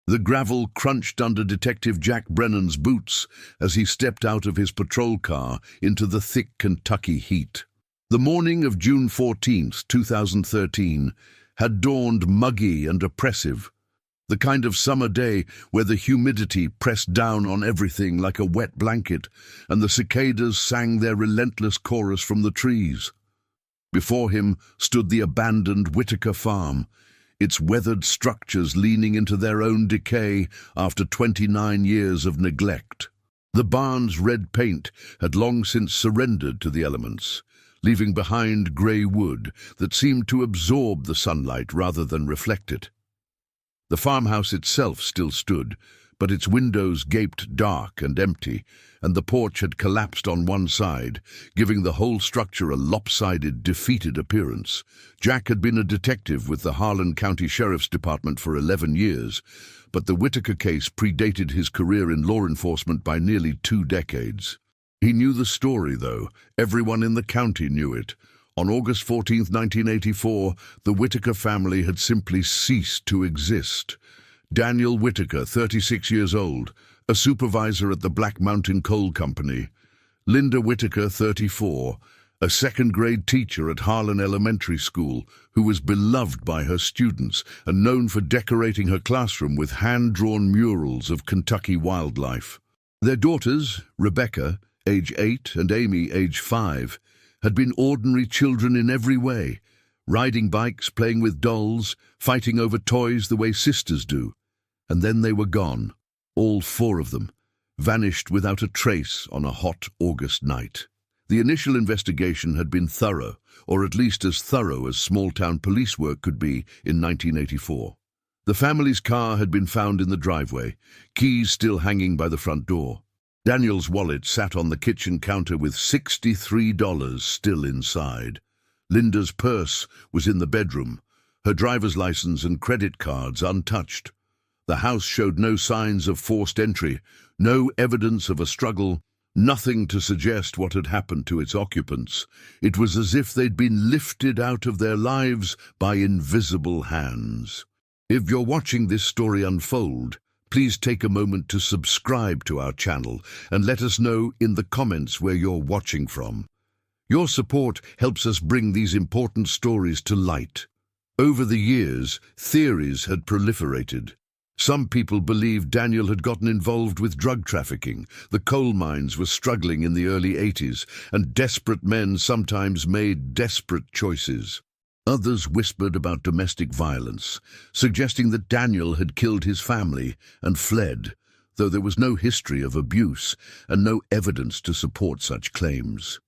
The gravel crunched under Detective Jack Brennan's boots as he stepped out of his patrol car into the thick Kentucky heat. The morning of June 14th, 2013, had dawned muggy and oppressive, the kind of summer day where the humidity pressed down on everything like a wet blanket, and the cicadas sang their relentless chorus from the trees. Before him stood the abandoned Whitaker farm, its weathered structures leaning into their own decay after 29 years of neglect. The barn's red paint had long since surrendered to the elements, leaving behind grey wood that seemed to absorb the sunlight rather than reflect it. The farmhouse itself still stood, but its windows gaped dark and empty, and the porch had collapsed on one side, giving the whole structure a lopsided, defeated appearance. Jack had been a detective with the Harlan County Sheriff's Department for 11 years, but the Whitaker case predated his career in law enforcement by nearly 2 decades. He knew the story, though. Everyone in the county knew it. On August 14, 1984, the Whitaker family had simply ceased to exist. Daniel Whitaker, 36 years old, a supervisor at the Black Mountain Coal Company. Linda Whitaker, 34, a second-grade teacher at Harlan Elementary School, who was beloved by her students and known for decorating her classroom with hand-drawn murals of Kentucky wildlife. Their daughters, Rebecca, age 8, and Amy, age 5, had been ordinary children in every way, riding bikes, playing with dolls, fighting over toys the way sisters do. And then they were gone, all 4 of them, vanished without a trace on a hot August night. The initial investigation had been thorough, or at least as thorough as small-town police work could be in 1984. The family's car had been found in the driveway, keys still hanging by the front door. Daniel's wallet sat on the kitchen counter with $63 still inside. Linda's purse was in the bedroom, her driver's license and credit cards untouched. The house showed no signs of forced entry, no evidence of a struggle, nothing to suggest what had happened to its occupants. It was as if they'd been lifted out of their lives by invisible hands. If you're watching this story unfold, please take a moment to subscribe to our channel and let us know in the comments where you're watching from. Your support helps us bring these important stories to light. Over the years, theories had proliferated. Some people believed Daniel had gotten involved with drug trafficking. The coal mines were struggling in the early 80s, and desperate men sometimes made desperate choices. Others whispered about domestic violence, suggesting that Daniel had killed his family and fled, though there was no history of abuse and no evidence to support such claims.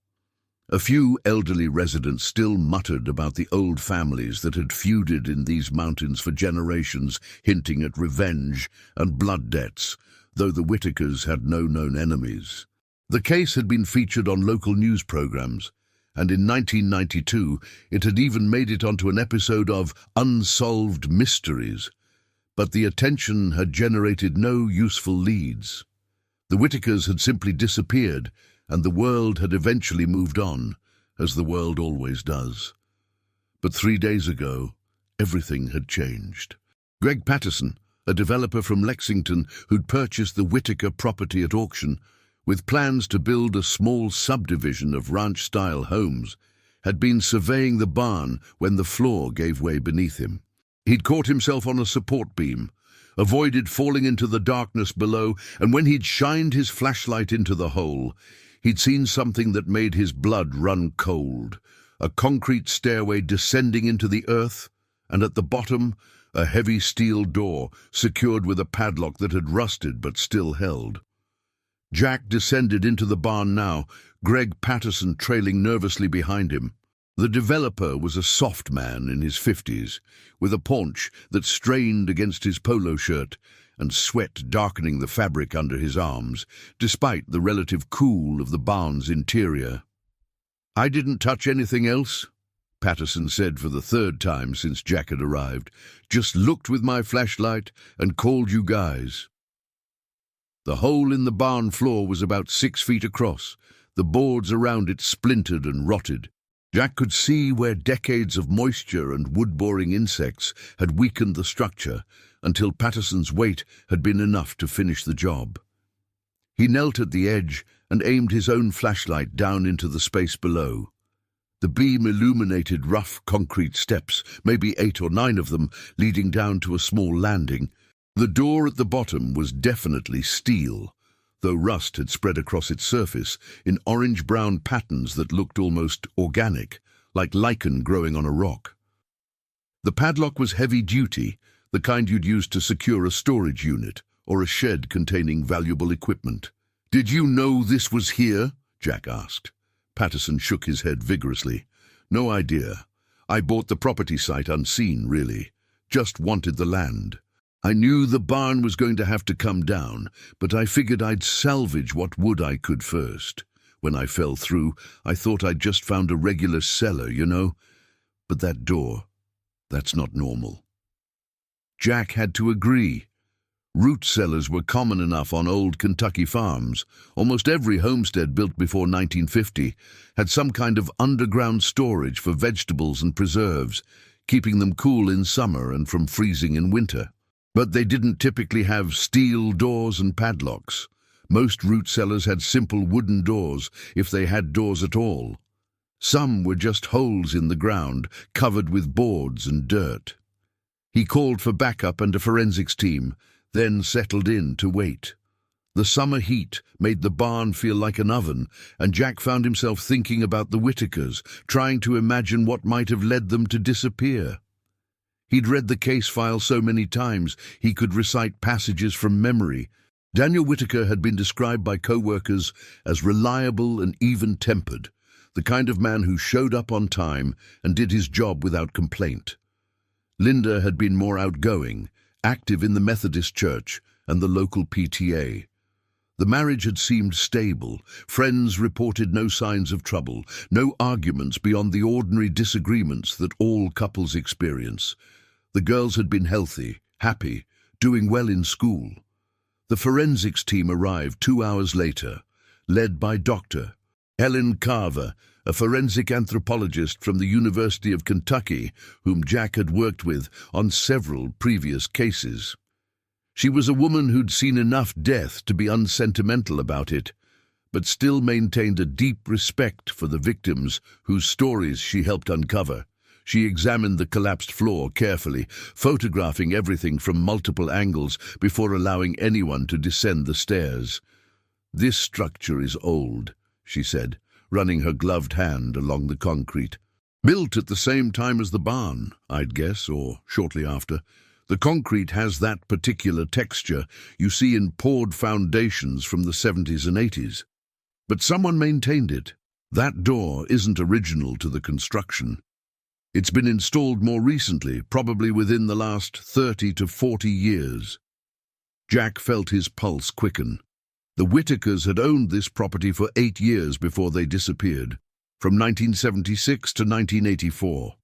A few elderly residents still muttered about the old families that had feuded in these mountains for generations, hinting at revenge and blood debts, though the Whitakers had no known enemies. The case had been featured on local news programs, and in 1992 it had even made it onto an episode of Unsolved Mysteries, but the attention had generated no useful leads. The Whitakers had simply disappeared, and the world had eventually moved on, as the world always does. But 3 days ago, everything had changed. Greg Patterson, a developer from Lexington who'd purchased the Whitaker property at auction, with plans to build a small subdivision of ranch-style homes, had been surveying the barn when the floor gave way beneath him. He'd caught himself on a support beam, avoided falling into the darkness below, and when he'd shined his flashlight into the hole, he'd seen something that made his blood run cold. A concrete stairway descending into the earth, and at the bottom, a heavy steel door secured with a padlock that had rusted but still held. Jack descended into the barn now, Greg Patterson trailing nervously behind him. The developer was a soft man in his 50s, with a paunch that strained against his polo shirt and sweat darkening the fabric under his arms, despite the relative cool of the barn's interior. "I didn't touch anything else," Patterson said for the 3rd time since Jack had arrived. "Just looked with my flashlight and called you guys." The hole in the barn floor was about 6 feet across, the boards around it splintered and rotted. Jack could see where decades of moisture and wood-boring insects had weakened the structure, until Patterson's weight had been enough to finish the job. He knelt at the edge and aimed his own flashlight down into the space below. The beam illuminated rough concrete steps, maybe 8 or 9 of them, leading down to a small landing. The door at the bottom was definitely steel, though rust had spread across its surface in orange-brown patterns that looked almost organic, like lichen growing on a rock. The padlock was heavy-duty, the kind you'd use to secure a storage unit or a shed containing valuable equipment. "Did you know this was here?" Jack asked. Patterson shook his head vigorously. "No idea. I bought the property site unseen, really. Just wanted the land. I knew the barn was going to have to come down, but I figured I'd salvage what wood I could first. When I fell through, I thought I'd just found a regular cellar, you know. But that door, that's not normal." Jack had to agree. Root cellars were common enough on old Kentucky farms. Almost every homestead built before 1950 had some kind of underground storage for vegetables and preserves, keeping them cool in summer and from freezing in winter. But they didn't typically have steel doors and padlocks. Most root cellars had simple wooden doors, if they had doors at all. Some were just holes in the ground, covered with boards and dirt. He called for backup and a forensics team, then settled in to wait. The summer heat made the barn feel like an oven, and Jack found himself thinking about the Whitakers, trying to imagine what might have led them to disappear. He'd read the case file so many times he could recite passages from memory. Daniel Whitaker had been described by co-workers as reliable and even-tempered, the kind of man who showed up on time and did his job without complaint. Linda had been more outgoing, active in the Methodist Church and the local PTA. The marriage had seemed stable. Friends reported no signs of trouble, no arguments beyond the ordinary disagreements that all couples experience. The girls had been healthy, happy, doing well in school. The forensics team arrived 2 hours later, led by Dr. Helen Carver, a forensic anthropologist from the University of Kentucky, whom Jack had worked with on several previous cases. She was a woman who'd seen enough death to be unsentimental about it, but still maintained a deep respect for the victims whose stories she helped uncover. She examined the collapsed floor carefully, photographing everything from multiple angles before allowing anyone to descend the stairs. "This structure is old," she said, running her gloved hand along the concrete. "Built at the same time as the barn, I'd guess, or shortly after. The concrete has that particular texture you see in poured foundations from the 70s and 80s. But someone maintained it. That door isn't original to the construction. It's been installed more recently, probably within the last 30 to 40 years. Jack felt his pulse quicken. The Whitakers had owned this property for 8 years before they disappeared, from 1976 to 1984.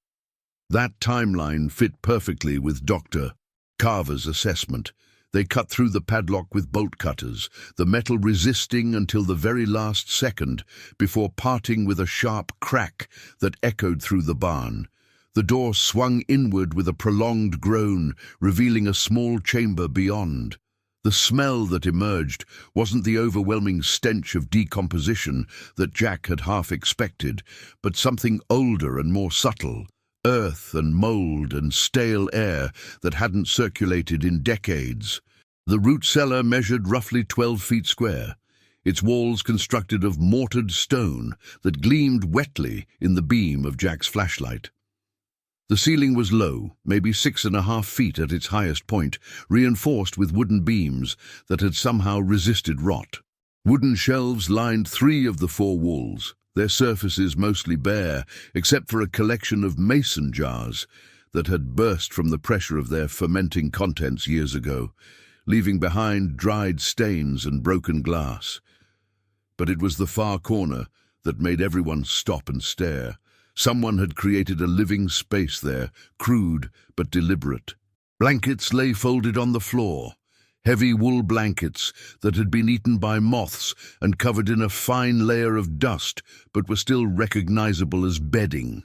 That timeline fit perfectly with Dr. Carver's assessment. They cut through the padlock with bolt cutters, the metal resisting until the very last second, before parting with a sharp crack that echoed through the barn. The door swung inward with a prolonged groan, revealing a small chamber beyond. The smell that emerged wasn't the overwhelming stench of decomposition that Jack had half expected, but something older and more subtle, earth and mold and stale air that hadn't circulated in decades. The root cellar measured roughly 12 feet square, its walls constructed of mortared stone that gleamed wetly in the beam of Jack's flashlight. The ceiling was low, maybe 6.5 feet at its highest point, reinforced with wooden beams that had somehow resisted rot. Wooden shelves lined 3 of the 4 walls, their surfaces mostly bare, except for a collection of mason jars that had burst from the pressure of their fermenting contents years ago, leaving behind dried stains and broken glass. But it was the far corner that made everyone stop and stare. Someone had created a living space there, crude but deliberate. Blankets lay folded on the floor, heavy wool blankets that had been eaten by moths and covered in a fine layer of dust but were still recognizable as bedding.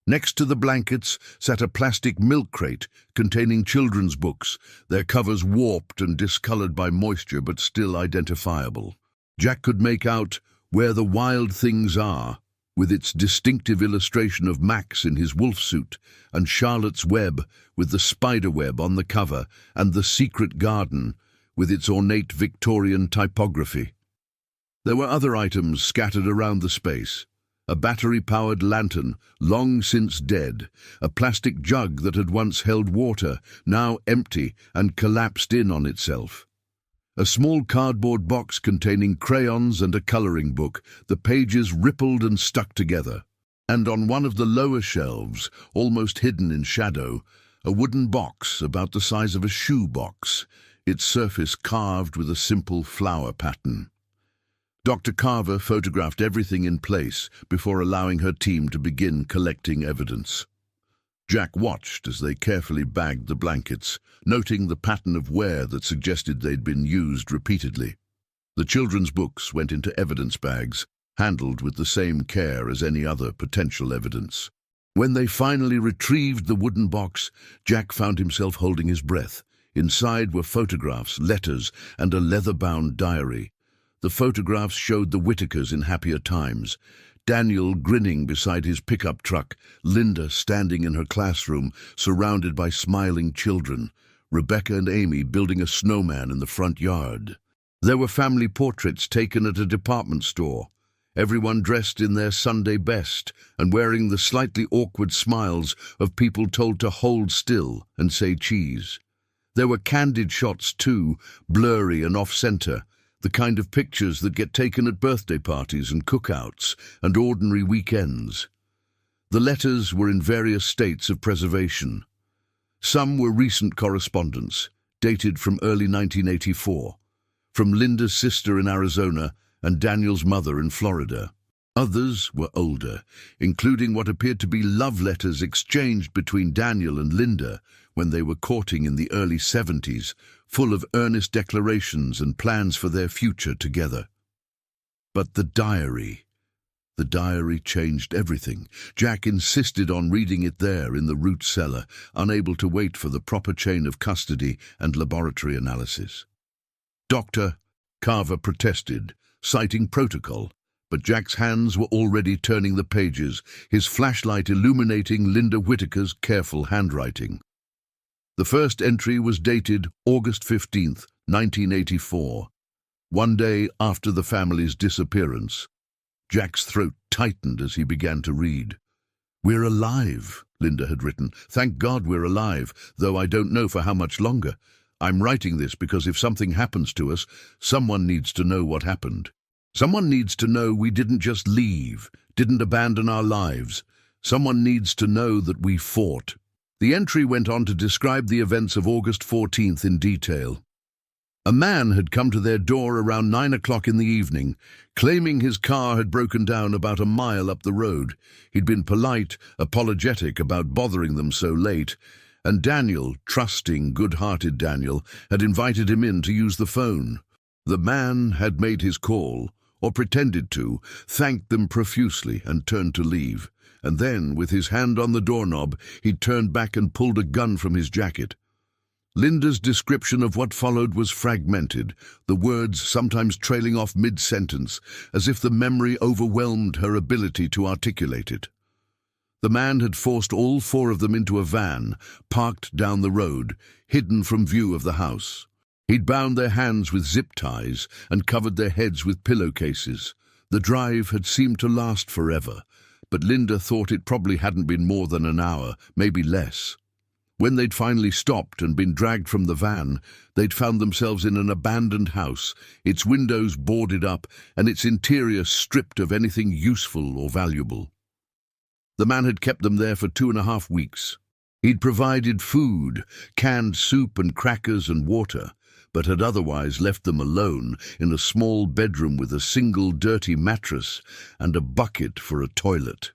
Next to the blankets sat a plastic milk crate containing children's books, their covers warped and discolored by moisture but still identifiable. Jack could make out Where the Wild Things Are, with its distinctive illustration of Max in his wolf suit, and Charlotte's Web with the spider web on the cover, and The Secret Garden with its ornate Victorian typography. There were other items scattered around the space. A battery-powered lantern, long since dead, a plastic jug that had once held water, now empty and collapsed in on itself. A small cardboard box containing crayons and a colouring book, the pages rippled and stuck together. And on one of the lower shelves, almost hidden in shadow, a wooden box about the size of a shoe box, its surface carved with a simple flower pattern. Dr. Carver photographed everything in place before allowing her team to begin collecting evidence. Jack watched as they carefully bagged the blankets, noting the pattern of wear that suggested they'd been used repeatedly. The children's books went into evidence bags, handled with the same care as any other potential evidence. When they finally retrieved the wooden box, Jack found himself holding his breath. Inside were photographs, letters, and a leather-bound diary. The photographs showed the Whitakers in happier times. Daniel grinning beside his pickup truck, Linda standing in her classroom, surrounded by smiling children, Rebecca and Amy building a snowman in the front yard. There were family portraits taken at a department store, everyone dressed in their Sunday best and wearing the slightly awkward smiles of people told to hold still and say cheese. There were candid shots too, blurry and off-center, the kind of pictures that get taken at birthday parties and cookouts and ordinary weekends. The letters were in various states of preservation. Some were recent correspondence, dated from early 1984, from Linda's sister in Arizona and Daniel's mother in Florida. Others were older, including what appeared to be love letters exchanged between Daniel and Linda when they were courting in the early 70s, full of earnest declarations and plans for their future together. But the diary changed everything. Jack insisted on reading it there in the root cellar, unable to wait for the proper chain of custody and laboratory analysis. Dr. Carver protested, citing protocol, but Jack's hands were already turning the pages, his flashlight illuminating Linda Whitaker's careful handwriting. The first entry was dated August 15th, 1984, one day after the family's disappearance. Jack's throat tightened as he began to read. "We're alive," Linda had written. "Thank God we're alive, though I don't know for how much longer. I'm writing this because if something happens to us, someone needs to know what happened. Someone needs to know we didn't just leave, didn't abandon our lives. Someone needs to know that we fought." The entry went on to describe the events of August 14th in detail. A man had come to their door around 9 o'clock in the evening, claiming his car had broken down about a mile up the road. He'd been polite, apologetic about bothering them so late, and Daniel, trusting, good-hearted Daniel, had invited him in to use the phone. The man had made his call, or pretended to, thanked them profusely and turned to leave. And then, with his hand on the doorknob, he turned back and pulled a gun from his jacket. Linda's description of what followed was fragmented, the words sometimes trailing off mid-sentence, as if the memory overwhelmed her ability to articulate it. The man had forced all four of them into a van, parked down the road, hidden from view of the house. He'd bound their hands with zip ties and covered their heads with pillowcases. The drive had seemed to last forever, but Linda thought it probably hadn't been more than an hour, maybe less. When they'd finally stopped and been dragged from the van, they'd found themselves in an abandoned house, its windows boarded up and its interior stripped of anything useful or valuable. The man had kept them there for 2.5 weeks. He'd provided food, canned soup and crackers and water, but had otherwise left them alone in a small bedroom with a single dirty mattress and a bucket for a toilet.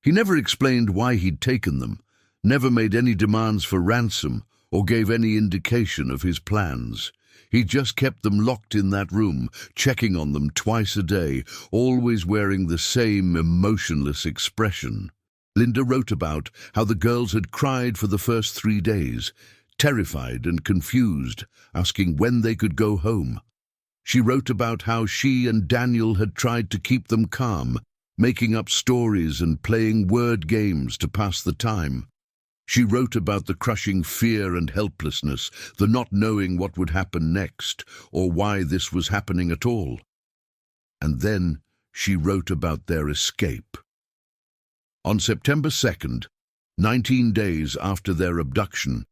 He never explained why he'd taken them, never made any demands for ransom or gave any indication of his plans. He just kept them locked in that room, checking on them twice a day, always wearing the same emotionless expression. Linda wrote about how the girls had cried for the first 3 days, terrified and confused, asking when they could go home. She wrote about how she and Daniel had tried to keep them calm, making up stories and playing word games to pass the time. She wrote about the crushing fear and helplessness, the not knowing what would happen next, or why this was happening at all. And then she wrote about their escape. On September 2nd, 19 days after their abduction,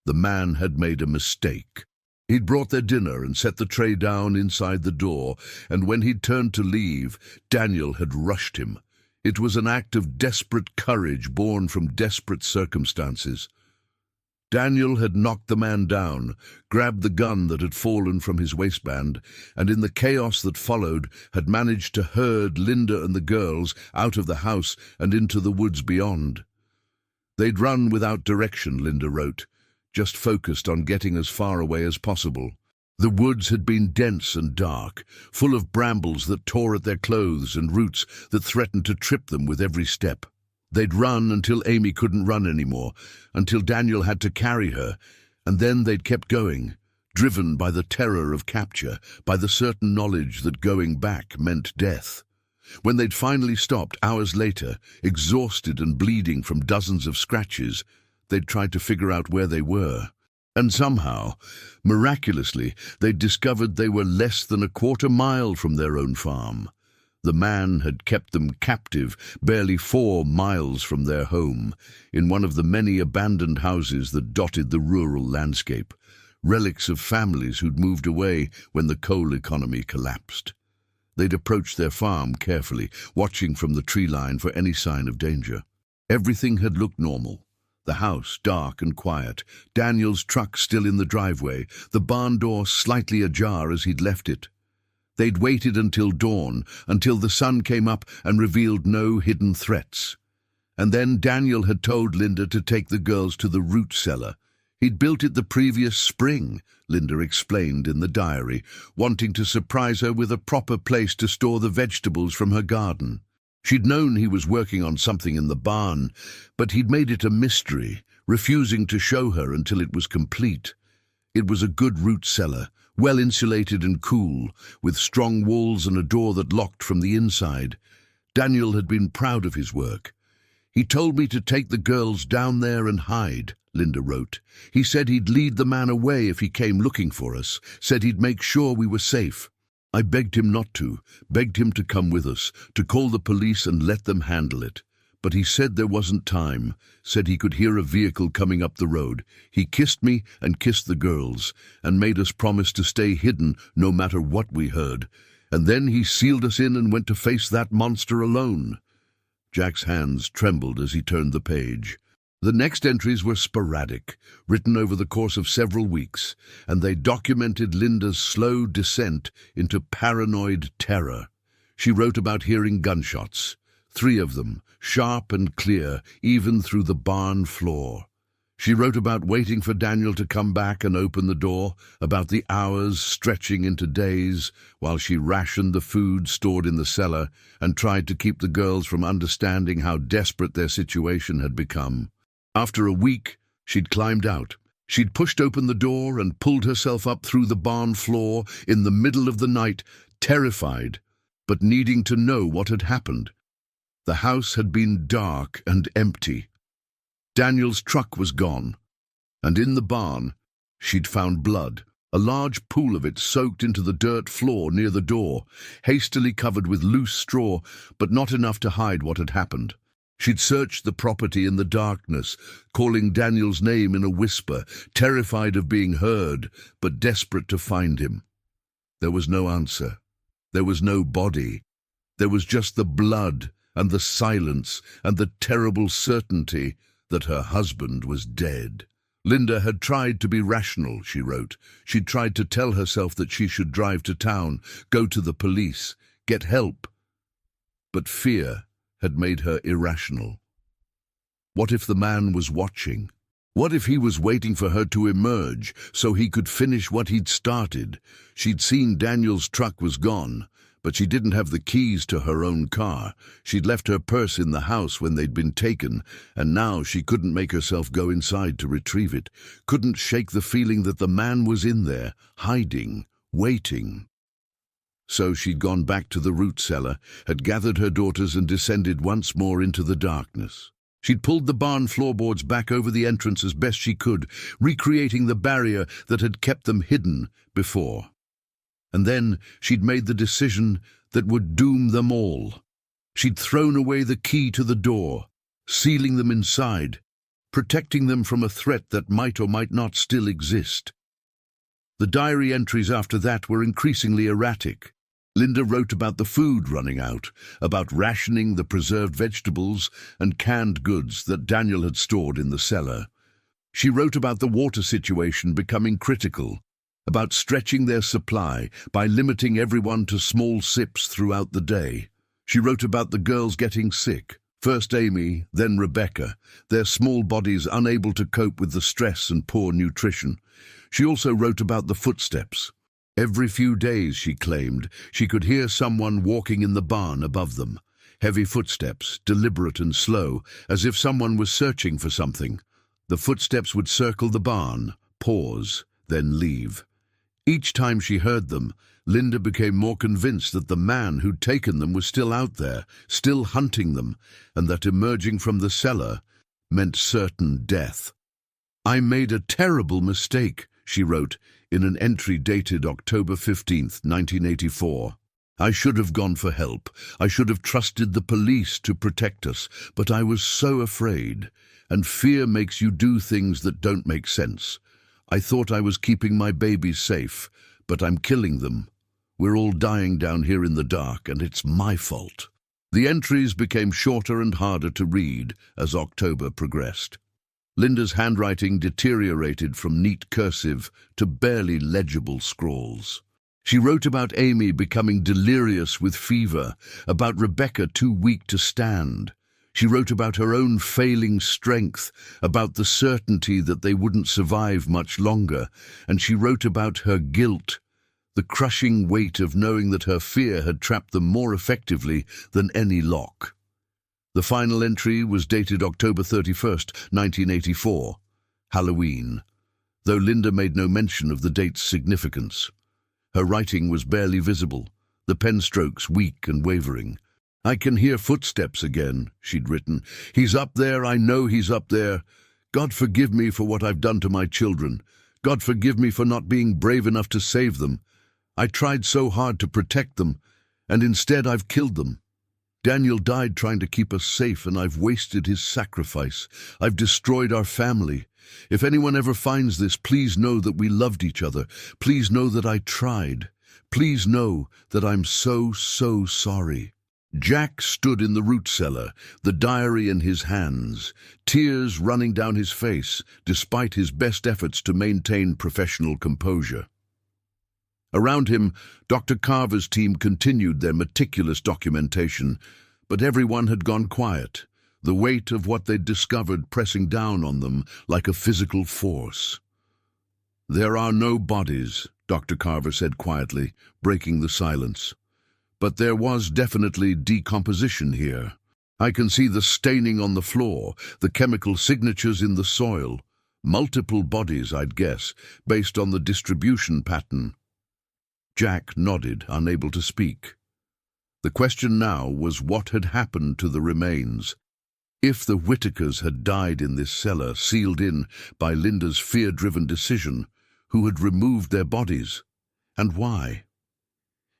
the man had made a mistake. He'd brought their dinner and set the tray down inside the door, and when he'd turned to leave, Daniel had rushed him. It was an act of desperate courage born from desperate circumstances. Daniel had knocked the man down, grabbed the gun that had fallen from his waistband, and in the chaos that followed had managed to herd Linda and the girls out of the house and into the woods beyond. They'd run without direction, Linda wrote, just focused on getting as far away as possible. The woods had been dense and dark, full of brambles that tore at their clothes and roots that threatened to trip them with every step. They'd run until Amy couldn't run anymore, until Daniel had to carry her, and then they'd kept going, driven by the terror of capture, by the certain knowledge that going back meant death. When they'd finally stopped, hours later, exhausted and bleeding from dozens of scratches, they'd tried to figure out where they were. And somehow, miraculously, they'd discovered they were less than a quarter mile from their own farm. The man had kept them captive barely 4 miles from their home, in one of the many abandoned houses that dotted the rural landscape, relics of families who'd moved away when the coal economy collapsed. They'd approached their farm carefully, watching from the tree line for any sign of danger. Everything had looked normal. The house dark and quiet, Daniel's truck still in the driveway, the barn door slightly ajar as he'd left it. They'd waited until dawn, until the sun came up and revealed no hidden threats. And then Daniel had told Linda to take the girls to the root cellar. He'd built it the previous spring, Linda explained in the diary, wanting to surprise her with a proper place to store the vegetables from her garden. She'd known he was working on something in the barn, but he'd made it a mystery, refusing to show her until it was complete. It was a good root cellar, well insulated and cool, with strong walls and a door that locked from the inside. Daniel had been proud of his work. "He told me to take the girls down there and hide," Linda wrote. "He said he'd lead the man away if he came looking for us, said he'd make sure we were safe. I begged him not to, begged him to come with us, to call the police and let them handle it. But he said there wasn't time, said he could hear a vehicle coming up the road. He kissed me and kissed the girls, and made us promise to stay hidden no matter what we heard. And then he sealed us in and went to face that monster alone." Jack's hands trembled as he turned the page. The next entries were sporadic, written over the course of several weeks, and they documented Linda's slow descent into paranoid terror. She wrote about hearing gunshots, 3 of them, sharp and clear, even through the barn floor. She wrote about waiting for Daniel to come back and open the door, about the hours stretching into days, while she rationed the food stored in the cellar and tried to keep the girls from understanding how desperate their situation had become. After a week, she'd climbed out. She'd pushed open the door and pulled herself up through the barn floor in the middle of the night, terrified, but needing to know what had happened. The house had been dark and empty. Daniel's truck was gone, and in the barn, she'd found blood, a large pool of it soaked into the dirt floor near the door, hastily covered with loose straw, but not enough to hide what had happened. She'd searched the property in the darkness, calling Daniel's name in a whisper, terrified of being heard, but desperate to find him. There was no answer. There was no body. There was just the blood and the silence and the terrible certainty that her husband was dead. Linda had tried to be rational, she wrote. She'd tried to tell herself that she should drive to town, go to the police, get help. But fear had made her irrational. What if the man was watching? What if he was waiting for her to emerge so he could finish what he'd started? She'd seen Daniel's truck was gone, But she didn't have the keys to her own car. She'd left her purse in the house when they'd been taken, and now she couldn't make herself go inside to retrieve it, couldn't shake the feeling that the man was in there, hiding, waiting. So she'd gone back to the root cellar, had gathered her daughters and descended once more into the darkness. She'd pulled the barn floorboards back over the entrance as best she could, recreating the barrier that had kept them hidden before. And then she'd made the decision that would doom them all. She'd thrown away the key to the door, sealing them inside, protecting them from a threat that might or might not still exist. The diary entries after that were increasingly erratic. Linda wrote about the food running out, about rationing the preserved vegetables and canned goods that Daniel had stored in the cellar. She wrote about the water situation becoming critical, about stretching their supply by limiting everyone to small sips throughout the day. She wrote about the girls getting sick, first Amy, then Rebecca, their small bodies unable to cope with the stress and poor nutrition. She also wrote about the footsteps. Every few days, she claimed, she could hear someone walking in the barn above them. Heavy footsteps, deliberate and slow, as if someone was searching for something. The footsteps would circle the barn, pause, then leave. Each time she heard them, Linda became more convinced that the man who'd taken them was still out there, still hunting them, and that emerging from the cellar meant certain death. "I made a terrible mistake," she wrote in an entry dated October 15th, 1984. "I should have gone for help. I should have trusted the police to protect us, but I was so afraid, and fear makes you do things that don't make sense. I thought I was keeping my babies safe, but I'm killing them. We're all dying down here in the dark, and it's my fault." The entries became shorter and harder to read as October progressed. Linda's handwriting deteriorated from neat cursive to barely legible scrawls. She wrote about Amy becoming delirious with fever, about Rebecca too weak to stand. She wrote about her own failing strength, about the certainty that they wouldn't survive much longer, and she wrote about her guilt, the crushing weight of knowing that her fear had trapped them more effectively than any lock. The final entry was dated October 31st, 1984, Halloween, though Linda made no mention of the date's significance. Her writing was barely visible, the pen strokes weak and wavering. "I can hear footsteps again," she'd written. "He's up there, I know he's up there. God forgive me for what I've done to my children. God forgive me for not being brave enough to save them. I tried so hard to protect them, and instead I've killed them. Daniel died trying to keep us safe, and I've wasted his sacrifice. I've destroyed our family. If anyone ever finds this, please know that we loved each other. Please know that I tried. Please know that I'm so sorry." Jack stood in the root cellar, the diary in his hands, tears running down his face, despite his best efforts to maintain professional composure. Around him, Dr. Carver's team continued their meticulous documentation, but everyone had gone quiet, the weight of what they'd discovered pressing down on them like a physical force. "There are no bodies," Dr. Carver said quietly, breaking the silence. "But there was definitely decomposition here. I can see the staining on the floor, the chemical signatures in the soil. Multiple bodies, I'd guess, based on the distribution pattern." Jack nodded, unable to speak. The question now was what had happened to the remains. If the Whitakers had died in this cellar, sealed in by Linda's fear-driven decision, who had removed their bodies, and why?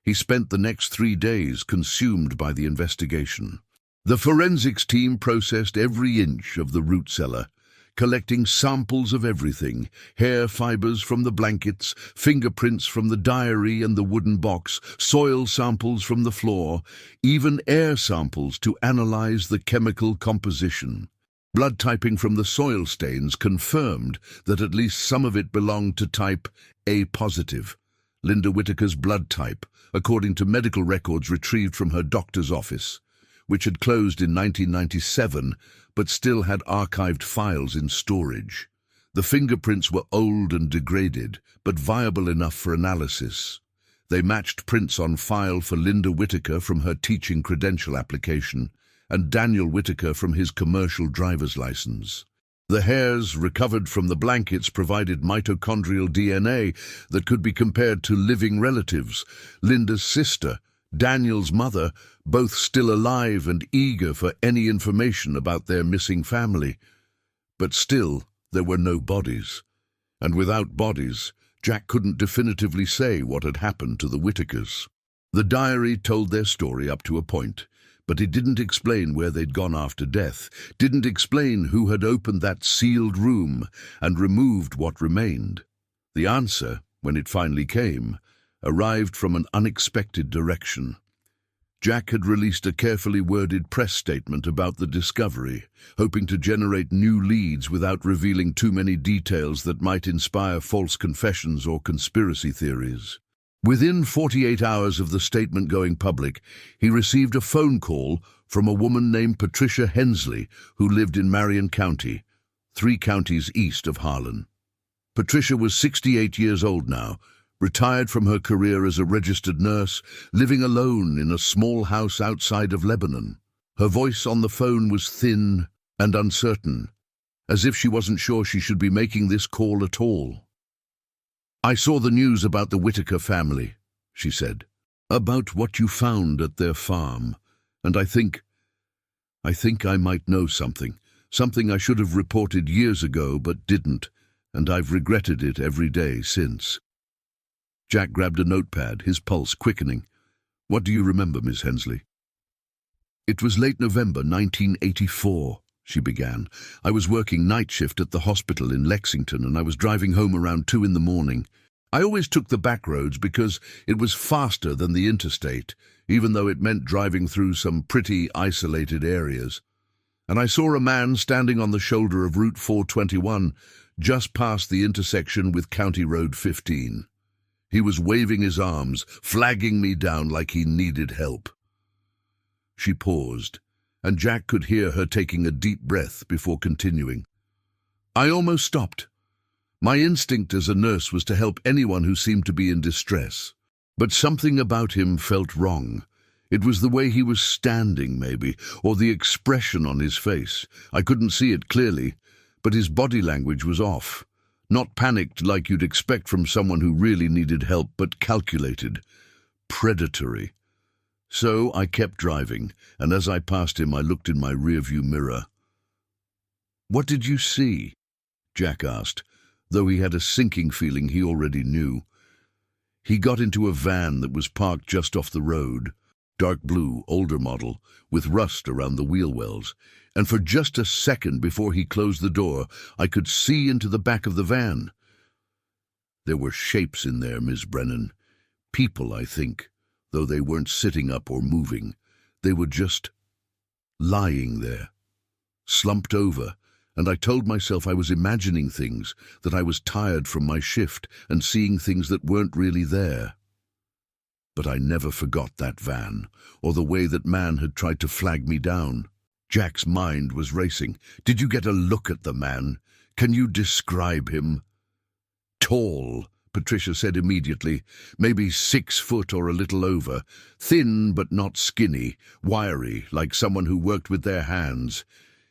He spent the next 3 days consumed by the investigation. The forensics team processed every inch of the root cellar, collecting samples of everything: hair fibers from the blankets, fingerprints from the diary and the wooden box, soil samples from the floor, even air samples to analyze the chemical composition. Blood typing from the soil stains confirmed that at least some of it belonged to type A positive, Linda Whitaker's blood type, according to medical records retrieved from her doctor's office, which had closed in 1997 but still had archived files in storage. The fingerprints were old and degraded, but viable enough for analysis. They matched prints on file for Linda Whitaker from her teaching credential application and Daniel Whitaker from his commercial driver's license. The hairs recovered from the blankets provided mitochondrial DNA that could be compared to living relatives, Linda's sister, Daniel's mother, both still alive and eager for any information about their missing family. But still, there were no bodies. And without bodies, Jack couldn't definitively say what had happened to the Whitakers. The diary told their story up to a point, but it didn't explain where they'd gone after death, didn't explain who had opened that sealed room and removed what remained. The answer, when it finally came, arrived from an unexpected direction. Jack had released a carefully worded press statement about the discovery, hoping to generate new leads without revealing too many details that might inspire false confessions or conspiracy theories. Within 48 hours of the statement going public, he received a phone call from a woman named Patricia Hensley, who lived in Marion County, 3 counties east of Harlan. Patricia was 68 years old now, retired from her career as a registered nurse, living alone in a small house outside of Lebanon. Her voice on the phone was thin and uncertain, as if she wasn't sure she should be making this call at all. "I saw the news about the Whitaker family," she said, "about what you found at their farm, and I think I might know something I should have reported years ago but didn't, and I've regretted it every day since." Jack grabbed a notepad, his pulse quickening. "What do you remember, Miss Hensley?" "It was late November 1984, she began. "I was working night shift at the hospital in Lexington, and I was driving home around 2 in the morning. I always took the back roads because it was faster than the interstate, even though it meant driving through some pretty isolated areas. And I saw a man standing on the shoulder of Route 421, just past the intersection with County Road 15. He was waving his arms, flagging me down like he needed help." She paused, and Jack could hear her taking a deep breath before continuing. "I almost stopped. My instinct as a nurse was to help anyone who seemed to be in distress. But something about him felt wrong. It was the way he was standing, maybe, or the expression on his face. I couldn't see it clearly, but his body language was off. Not panicked like you'd expect from someone who really needed help, but calculated, predatory. So I kept driving, and as I passed him, I looked in my rearview mirror." "What did you see?" Jack asked, though he had a sinking feeling he already knew. He got into a van that was parked just off the road, dark blue, older model, with rust around the wheel wells, and for just a second before he closed the door, I could see into the back of the van. There were shapes in there, Miss Brennan. People, I think, though they weren't sitting up or moving. They were just lying there, slumped over, and I told myself I was imagining things, that I was tired from my shift and seeing things that weren't really there. But I never forgot that van, or the way that man had tried to flag me down. Jack's mind was racing. "Did you get a look at the man? Can you describe him?" "Tall," Patricia said immediately, "maybe 6 foot or a little over. Thin but not skinny, wiry, like someone who worked with their hands.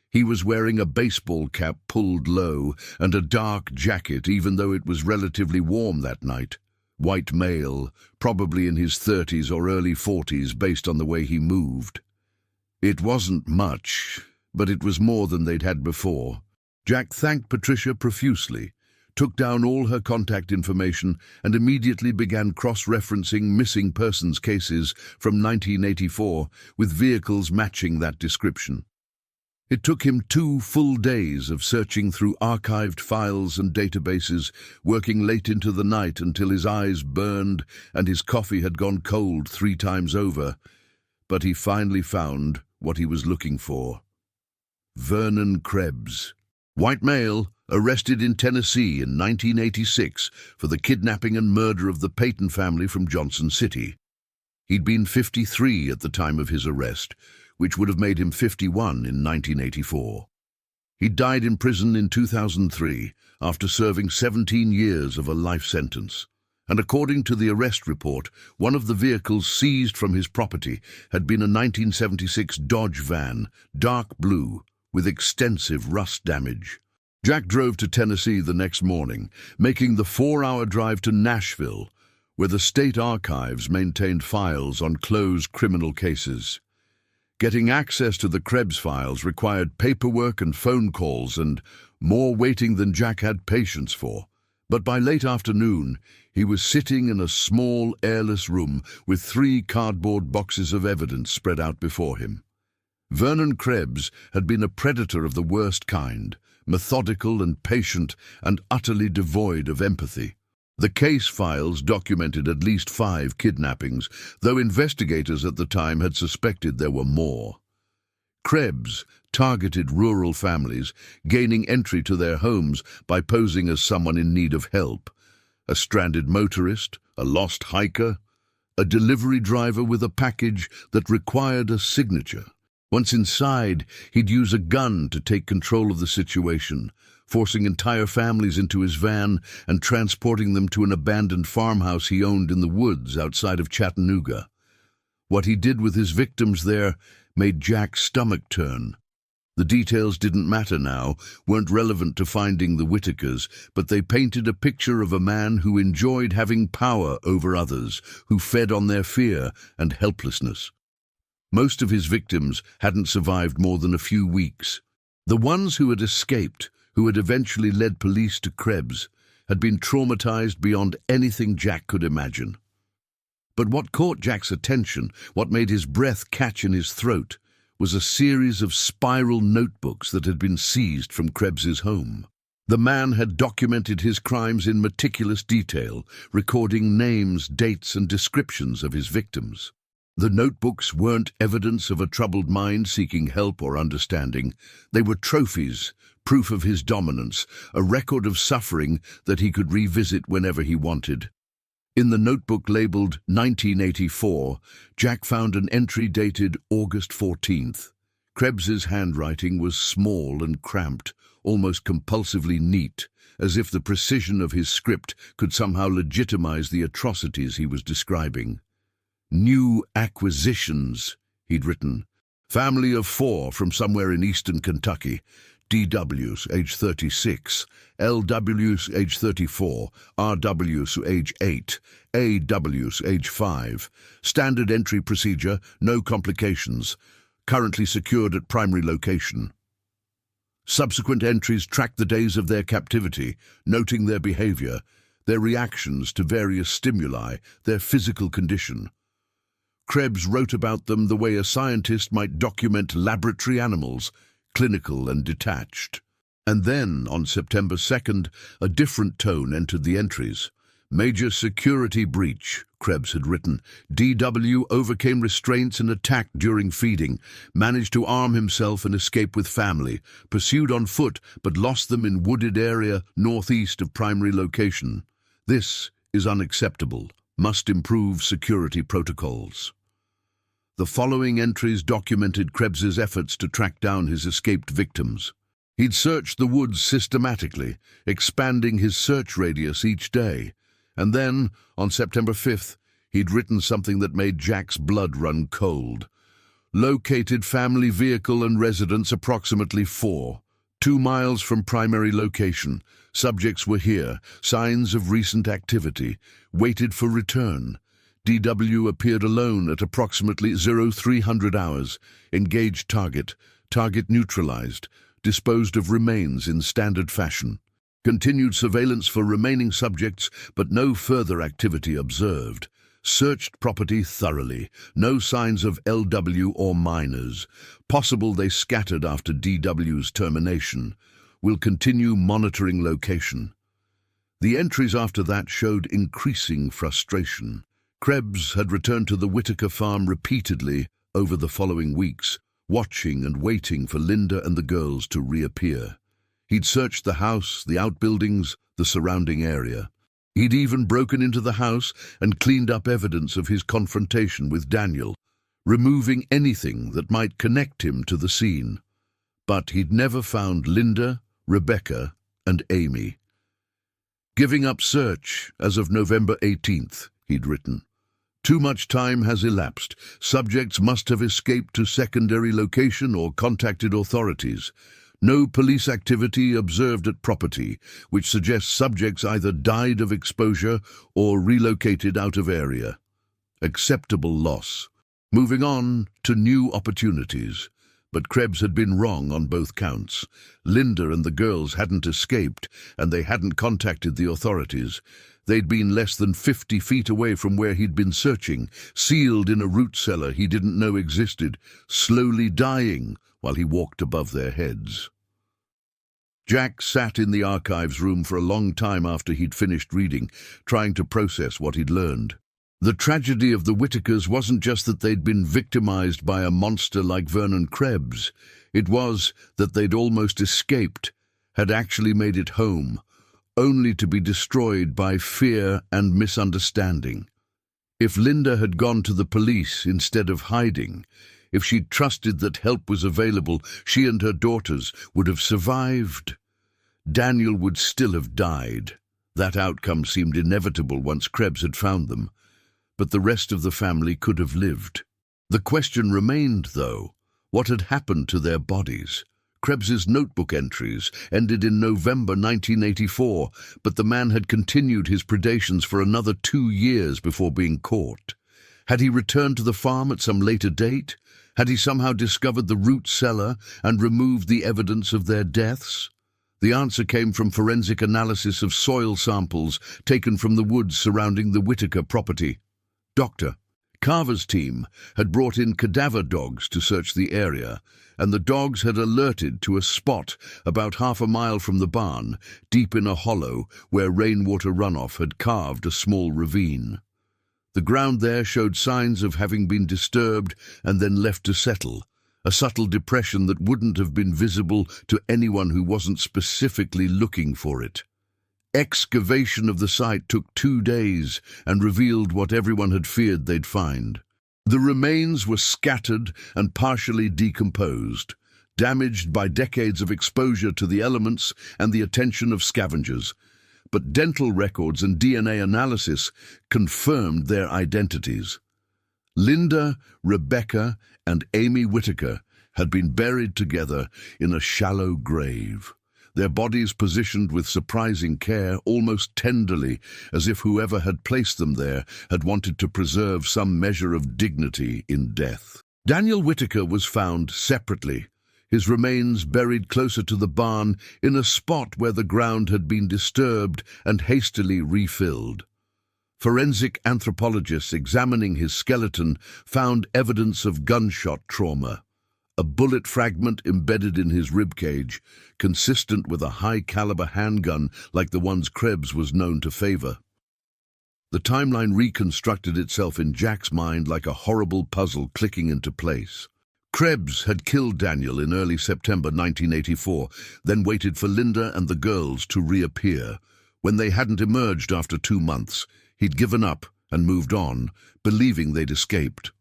He was wearing a baseball cap pulled low and a dark jacket, even though it was relatively warm that night. White male, probably in his 30s or early 40s based on the way he moved." It wasn't much, but it was more than they'd had before. Jack thanked Patricia profusely, took down all her contact information, and immediately began cross-referencing missing persons cases from 1984 with vehicles matching that description. It took him 2 full days of searching through archived files and databases, working late into the night until his eyes burned and his coffee had gone cold 3 times over. But he finally found what he was looking for. Vernon Krebs, white male, arrested in Tennessee in 1986 for the kidnapping and murder of the Payton family from Johnson City. He'd been 53 at the time of his arrest, which would have made him 51 in 1984. He died in prison in 2003 after serving 17 years of a life sentence. And according to the arrest report, one of the vehicles seized from his property had been a 1976 Dodge van, dark blue, with extensive rust damage. Jack drove to Tennessee the next morning, making the 4-hour drive to Nashville, where the state archives maintained files on closed criminal cases. Getting access to the Krebs files required paperwork and phone calls and more waiting than Jack had patience for. But by late afternoon, he was sitting in a small, airless room with 3 cardboard boxes of evidence spread out before him. Vernon Krebs had been a predator of the worst kind, methodical and patient and utterly devoid of empathy. The case files documented at least 5 kidnappings, though investigators at the time had suspected there were more. Krebs targeted rural families, gaining entry to their homes by posing as someone in need of help. A stranded motorist, a lost hiker, a delivery driver with a package that required a signature. Once inside, he'd use a gun to take control of the situation, forcing entire families into his van and transporting them to an abandoned farmhouse he owned in the woods outside of Chattanooga. What he did with his victims there made Jack's stomach turn. The details didn't matter now, weren't relevant to finding the Whitakers, but they painted a picture of a man who enjoyed having power over others, who fed on their fear and helplessness. Most of his victims hadn't survived more than a few weeks. The ones who had escaped, who had eventually led police to Krebs, had been traumatized beyond anything Jack could imagine. But what caught Jack's attention, what made his breath catch in his throat, was a series of spiral notebooks that had been seized from Krebs's home. The man had documented his crimes in meticulous detail, recording names, dates, and descriptions of his victims. The notebooks weren't evidence of a troubled mind seeking help or understanding. They were trophies, proof of his dominance, a record of suffering that he could revisit whenever he wanted. In the notebook labeled 1984, Jack found an entry dated August 14th. Krebs's handwriting was small and cramped, almost compulsively neat, as if the precision of his script could somehow legitimize the atrocities he was describing. "New acquisitions," he'd written. "Family of 4 from somewhere in eastern Kentucky. DWs, age 36, LWs, age 34, RWs, age 8, AWs, age 5. Standard entry procedure, no complications. Currently secured at primary location." Subsequent entries track the days of their captivity, noting their behavior, their reactions to various stimuli, their physical condition. Krebs wrote about them the way a scientist might document laboratory animals, clinical and detached. And then, on September 2nd, a different tone entered the entries. "Major security breach," Krebs had written. "DW overcame restraints and attacked during feeding, managed to arm himself and escape with family, pursued on foot but lost them in wooded area northeast of primary location. This is unacceptable. Must improve security protocols." The following entries documented Krebs's efforts to track down his escaped victims. He'd searched the woods systematically, expanding his search radius each day. And then, on September 5th, he'd written something that made Jack's blood run cold. "Located family vehicle and residence approximately 2 miles from primary location. Subjects were here, signs of recent activity, waited for return. DW appeared alone at approximately 0300 hours, engaged target, target neutralized, disposed of remains in standard fashion. Continued surveillance for remaining subjects, but no further activity observed. Searched property thoroughly, no signs of LW or minors. Possible they scattered after DW's termination. Will continue monitoring location." The entries after that showed increasing frustration. Krebs had returned to the Whitaker farm repeatedly over the following weeks, watching and waiting for Linda and the girls to reappear. He'd searched the house, the outbuildings, the surrounding area. He'd even broken into the house and cleaned up evidence of his confrontation with Daniel, removing anything that might connect him to the scene. But he'd never found Linda, Rebecca, and Amy. Giving up search as of November 18th, he'd written. Too much time has elapsed. Subjects must have escaped to secondary location or contacted authorities. No police activity observed at property, which suggests subjects either died of exposure or relocated out of area. Acceptable loss. Moving on to new opportunities. But Krebs had been wrong on both counts. Linda and the girls hadn't escaped, and they hadn't contacted the authorities. They'd been less than 50 feet away from where he'd been searching, sealed in a root cellar he didn't know existed, slowly dying while he walked above their heads. Jack sat in the archives room for a long time after he'd finished reading, trying to process what he'd learned. The tragedy of the Whitakers wasn't just that they'd been victimized by a monster like Vernon Krebs. It was that they'd almost escaped, had actually made it home, only to be destroyed by fear and misunderstanding. If Linda had gone to the police instead of hiding, if she'd trusted that help was available, she and her daughters would have survived. Daniel would still have died. That outcome seemed inevitable once Krebs had found them. But the rest of the family could have lived. The question remained, though, what had happened to their bodies? Krebs's notebook entries ended in November 1984, but the man had continued his predations for another 2 years before being caught. Had he returned to the farm at some later date? Had he somehow discovered the root cellar and removed the evidence of their deaths? The answer came from forensic analysis of soil samples taken from the woods surrounding the Whitaker property. Dr. Carver's team had brought in cadaver dogs to search the area, and the dogs had alerted to a spot about half a mile from the barn, deep in a hollow where rainwater runoff had carved a small ravine. The ground there showed signs of having been disturbed and then left to settle, a subtle depression that wouldn't have been visible to anyone who wasn't specifically looking for it. Excavation of the site took 2 days and revealed what everyone had feared they'd find. The remains were scattered and partially decomposed, damaged by decades of exposure to the elements and the attention of scavengers. But dental records and DNA analysis confirmed their identities. Linda, Rebecca, and Amy Whitaker had been buried together in a shallow grave, their bodies positioned with surprising care, almost tenderly, as if whoever had placed them there had wanted to preserve some measure of dignity in death. Daniel Whitaker was found separately, his remains buried closer to the barn in a spot where the ground had been disturbed and hastily refilled. Forensic anthropologists examining his skeleton found evidence of gunshot trauma, a bullet fragment embedded in his ribcage, consistent with a high-caliber handgun like the ones Krebs was known to favor. The timeline reconstructed itself in Jack's mind like a horrible puzzle clicking into place. Krebs had killed Daniel in early September 1984, then waited for Linda and the girls to reappear. When they hadn't emerged after 2 months, he'd given up and moved on, believing they'd escaped.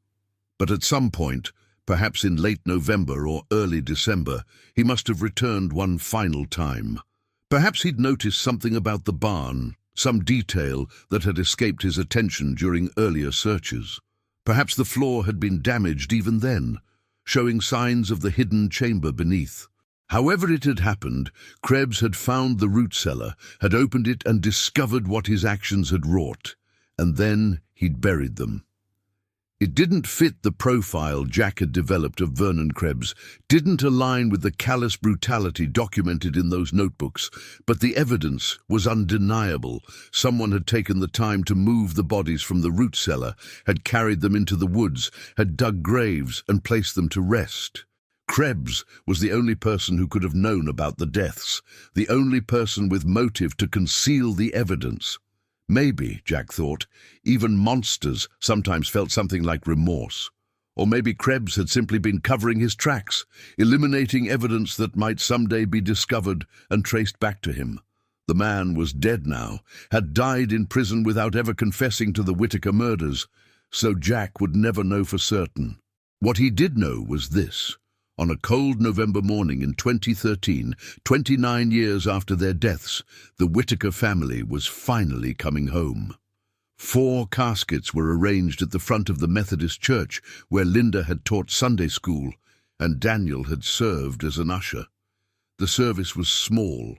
But at some point, perhaps in late November or early December, he must have returned one final time. Perhaps he'd noticed something about the barn, some detail that had escaped his attention during earlier searches. Perhaps the floor had been damaged even then, showing signs of the hidden chamber beneath. However it had happened, Krebs had found the root cellar, had opened it and discovered what his actions had wrought, and then he'd buried them. It didn't fit the profile Jack had developed of Vernon Krebs, didn't align with the callous brutality documented in those notebooks, but the evidence was undeniable. Someone had taken the time to move the bodies from the root cellar, had carried them into the woods, had dug graves and placed them to rest. Krebs was the only person who could have known about the deaths, the only person with motive to conceal the evidence. Maybe, Jack thought, even monsters sometimes felt something like remorse. Or maybe Krebs had simply been covering his tracks, eliminating evidence that might someday be discovered and traced back to him. The man was dead now, had died in prison without ever confessing to the Whitaker murders, so Jack would never know for certain. What he did know was this. On a cold November morning in 2013, 29 years after their deaths, the Whitaker family was finally coming home. 4 caskets were arranged at the front of the Methodist church where Linda had taught Sunday school and Daniel had served as an usher. The service was small.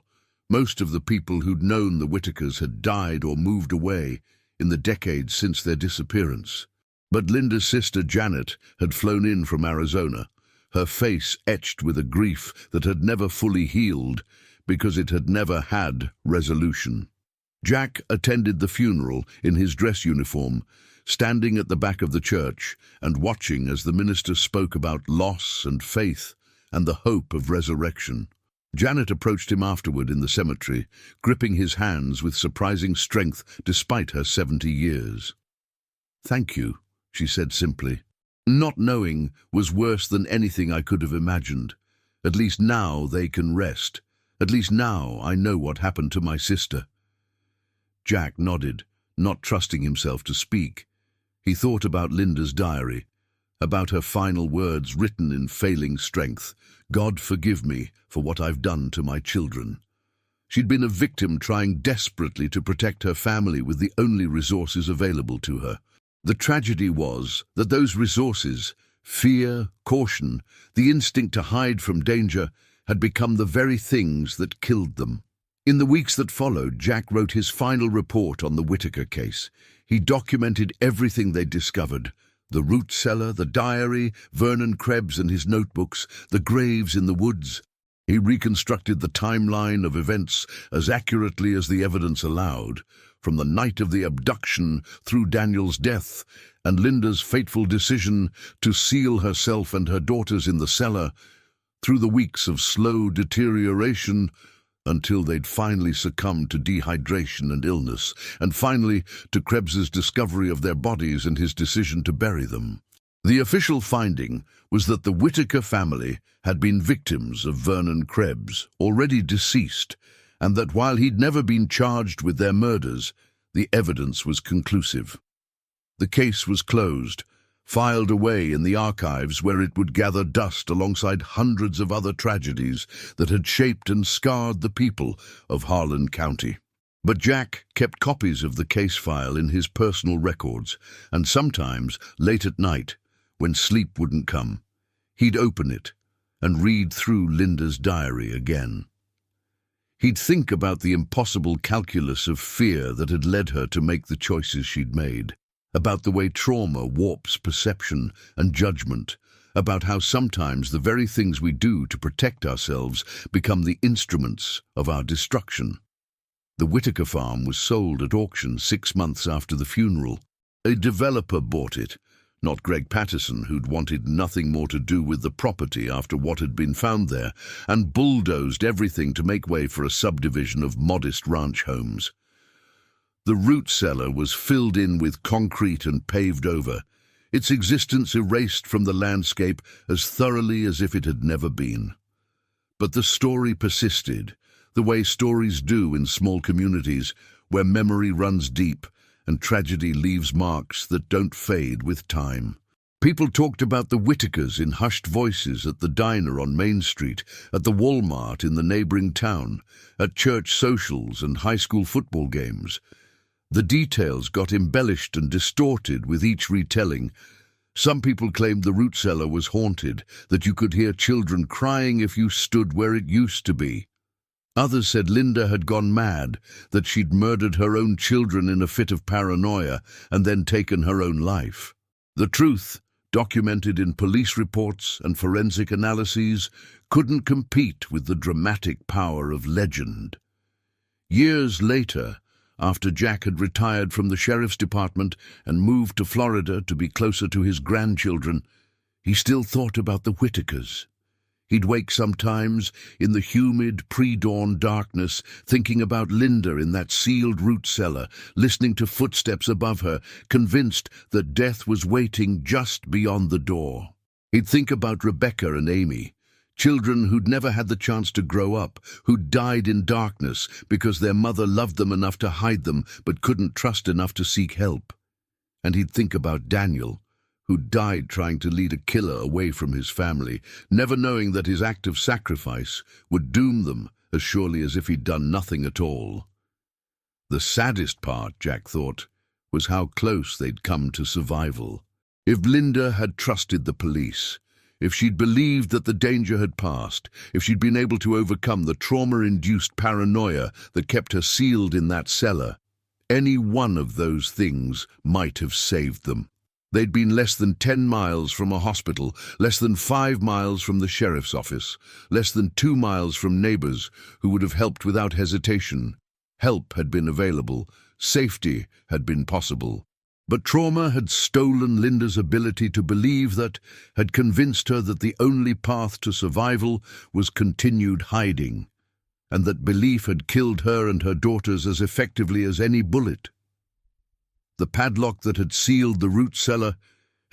Most of the people who'd known the Whitakers had died or moved away in the decades since their disappearance. But Linda's sister Janet had flown in from Arizona, her face etched with a grief that had never fully healed because it had never had resolution. Jack attended the funeral in his dress uniform, standing at the back of the church and watching as the minister spoke about loss and faith and the hope of resurrection. Janet approached him afterward in the cemetery, gripping his hands with surprising strength despite her 70 years. "Thank you," she said simply. "Not knowing was worse than anything I could have imagined. At least now they can rest. At least now I know what happened to my sister." Jack nodded, not trusting himself to speak. He thought about Linda's diary, about her final words written in failing strength. "God forgive me for what I've done to my children." She'd been a victim trying desperately to protect her family with the only resources available to her. The tragedy was that those resources, fear, caution, the instinct to hide from danger, had become the very things that killed them. In the weeks that followed, Jack wrote his final report on the Whitaker case. He documented everything they'd discovered: the root cellar, the diary, Vernon Krebs and his notebooks, the graves in the woods. He reconstructed the timeline of events as accurately as the evidence allowed, from the night of the abduction through Daniel's death and Linda's fateful decision to seal herself and her daughters in the cellar, through the weeks of slow deterioration until they'd finally succumbed to dehydration and illness, and finally to Krebs's discovery of their bodies and his decision to bury them. The official finding was that the Whitaker family had been victims of Vernon Krebs, already deceased, and that while he'd never been charged with their murders, the evidence was conclusive. The case was closed, filed away in the archives where it would gather dust alongside hundreds of other tragedies that had shaped and scarred the people of Harlan County. But Jack kept copies of the case file in his personal records, and sometimes, late at night, when sleep wouldn't come, he'd open it and read through Linda's diary again. He'd think about the impossible calculus of fear that had led her to make the choices she'd made, about the way trauma warps perception and judgment, about how sometimes the very things we do to protect ourselves become the instruments of our destruction. The Whitaker farm was sold at auction 6 months after the funeral. A developer bought it, not Greg Patterson, who'd wanted nothing more to do with the property after what had been found there, and bulldozed everything to make way for a subdivision of modest ranch homes. The root cellar was filled in with concrete and paved over, its existence erased from the landscape as thoroughly as if it had never been. But the story persisted, the way stories do in small communities, where memory runs deep and tragedy leaves marks that don't fade with time. People talked about the Whitakers in hushed voices at the diner on Main Street, at the Walmart in the neighboring town, at church socials and high school football games. The details got embellished and distorted with each retelling. Some people claimed the root cellar was haunted, that you could hear children crying if you stood where it used to be. Others said Linda had gone mad, that she'd murdered her own children in a fit of paranoia and then taken her own life. The truth, documented in police reports and forensic analyses, couldn't compete with the dramatic power of legend. Years later, after Jack had retired from the sheriff's department and moved to Florida to be closer to his grandchildren, he still thought about the Whitakers. He'd wake sometimes in the humid pre-dawn darkness, thinking about Linda in that sealed root cellar, listening to footsteps above her, convinced that death was waiting just beyond the door. He'd think about Rebecca and Amy, children who'd never had the chance to grow up, who'd died in darkness because their mother loved them enough to hide them but couldn't trust enough to seek help. And he'd think about Daniel, who died trying to lead a killer away from his family, never knowing that his act of sacrifice would doom them as surely as if he'd done nothing at all. The saddest part, Jack thought, was how close they'd come to survival. If Linda had trusted the police, if she'd believed that the danger had passed, if she'd been able to overcome the trauma-induced paranoia that kept her sealed in that cellar, any one of those things might have saved them. They'd been less than 10 miles from a hospital, less than 5 miles from the sheriff's office, less than 2 miles from neighbors who would have helped without hesitation. Help had been available, safety had been possible. But trauma had stolen Linda's ability to believe that, had convinced her that the only path to survival was continued hiding, and that belief had killed her and her daughters as effectively as any bullet. The padlock that had sealed the root cellar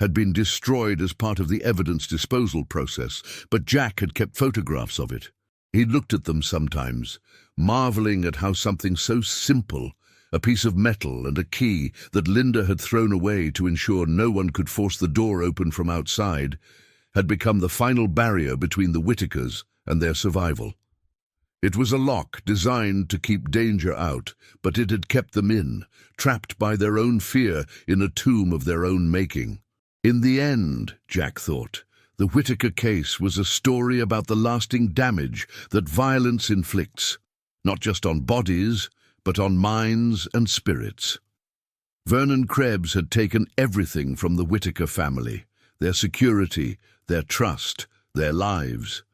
had been destroyed as part of the evidence disposal process, but Jack had kept photographs of it. He looked at them sometimes, marveling at how something so simple, a piece of metal and a key that Linda had thrown away to ensure no one could force the door open from outside, had become the final barrier between the Whitakers and their survival. It was a lock designed to keep danger out, but it had kept them in, trapped by their own fear in a tomb of their own making. In the end, Jack thought, the Whitaker case was a story about the lasting damage that violence inflicts, not just on bodies, but on minds and spirits. Vernon Krebs had taken everything from the Whitaker family, their security, their trust, their lives.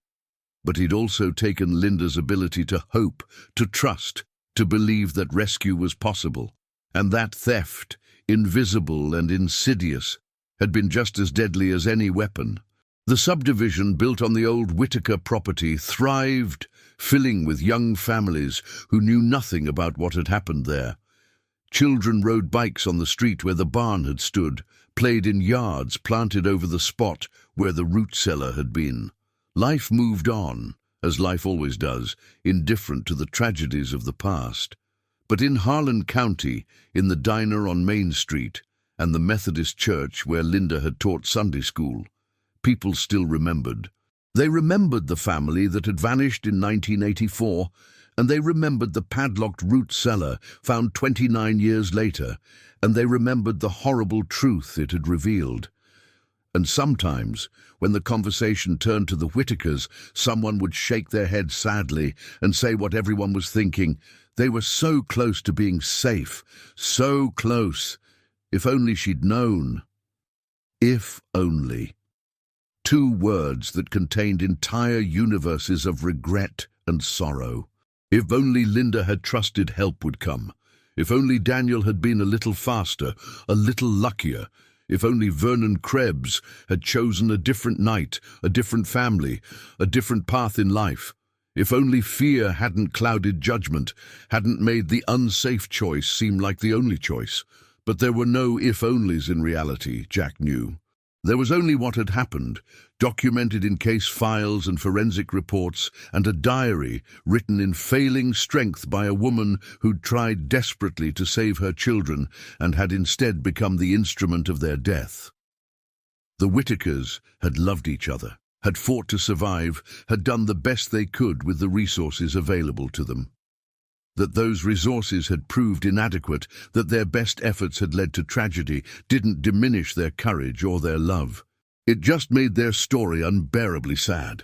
But he'd also taken Linda's ability to hope, to trust, to believe that rescue was possible. And that theft, invisible and insidious, had been just as deadly as any weapon. The subdivision built on the old Whitaker property thrived, filling with young families who knew nothing about what had happened there. Children rode bikes on the street where the barn had stood, played in yards planted over the spot where the root cellar had been. Life moved on, as life always does, indifferent to the tragedies of the past. But in Harlan County, in the diner on Main Street, and the Methodist church where Linda had taught Sunday school, people still remembered. They remembered the family that had vanished in 1984, and they remembered the padlocked root cellar found 29 years later, and they remembered the horrible truth it had revealed. And sometimes, when the conversation turned to the Whitakers, someone would shake their head sadly and say what everyone was thinking. They were so close to being safe, so close. If only she'd known. If only. 2 words that contained entire universes of regret and sorrow. If only Linda had trusted help would come. If only Daniel had been a little faster, a little luckier. If only Vernon Krebs had chosen a different night, a different family, a different path in life. If only fear hadn't clouded judgment, hadn't made the unsafe choice seem like the only choice. But there were no if-onlys in reality, Jack knew. There was only what had happened, documented in case files and forensic reports, and a diary written in failing strength by a woman who'd tried desperately to save her children and had instead become the instrument of their death. The Whitakers had loved each other, had fought to survive, had done the best they could with the resources available to them. That those resources had proved inadequate, that their best efforts had led to tragedy, didn't diminish their courage or their love. It just made their story unbearably sad.